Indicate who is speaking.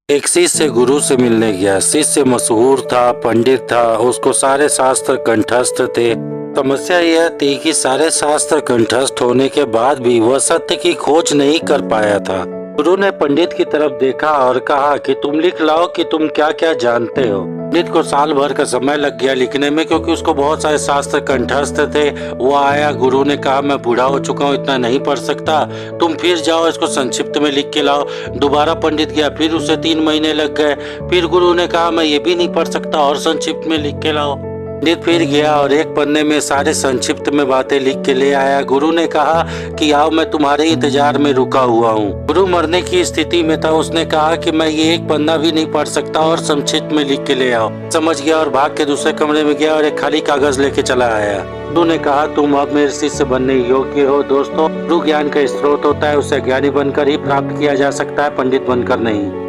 Speaker 1: एक शिष्य गुरु से मिलने गया। शिष्य मशहूर था, पंडित था, उसको सारे शास्त्र कंठस्थ थे। समस्या यह थी कि सारे शास्त्र कंठस्थ होने के बाद भी वह सत्य की खोज नहीं कर पाया था। गुरु ने पंडित की तरफ देखा और कहा कि तुम लिख लाओ कि तुम क्या क्या जानते हो। पंडित को साल भर का समय लग गया लिखने में, क्योंकि उसको बहुत सारे शास्त्र कंठस्थ थे। वो आया, गुरु ने कहा मैं बूढ़ा हो चुका हूँ, इतना नहीं पढ़ सकता, तुम फिर जाओ इसको संक्षिप्त में लिख के लाओ। दोबारा पंडित गया, फिर उसे 3 महीने लग गए। फिर गुरु ने कहा मैं ये भी नहीं पढ़ सकता, और संक्षिप्त में लिख के लाओ। पंडित फिर गया और एक पन्ने में सारे संक्षिप्त में बातें लिख के ले आया। गुरु ने कहा कि आओ, मैं तुम्हारे इंतजार में रुका हुआ हूँ। गुरु मरने की स्थिति में था। उसने कहा कि मैं ये एक पन्ना भी नहीं पढ़ सकता, और संक्षिप्त में लिख के ले आओ। समझ गया और भाग के दूसरे कमरे में गया और एक खाली कागज लेके चला आया। गुरु ने कहा तुम अब मेरे शिष्य बनने योग्य हो। दोस्तों, गुरु ज्ञान का स्रोत होता है, उसे ज्ञानी बनकर ही प्राप्त किया जा सकता है, पंडित बनकर नहीं।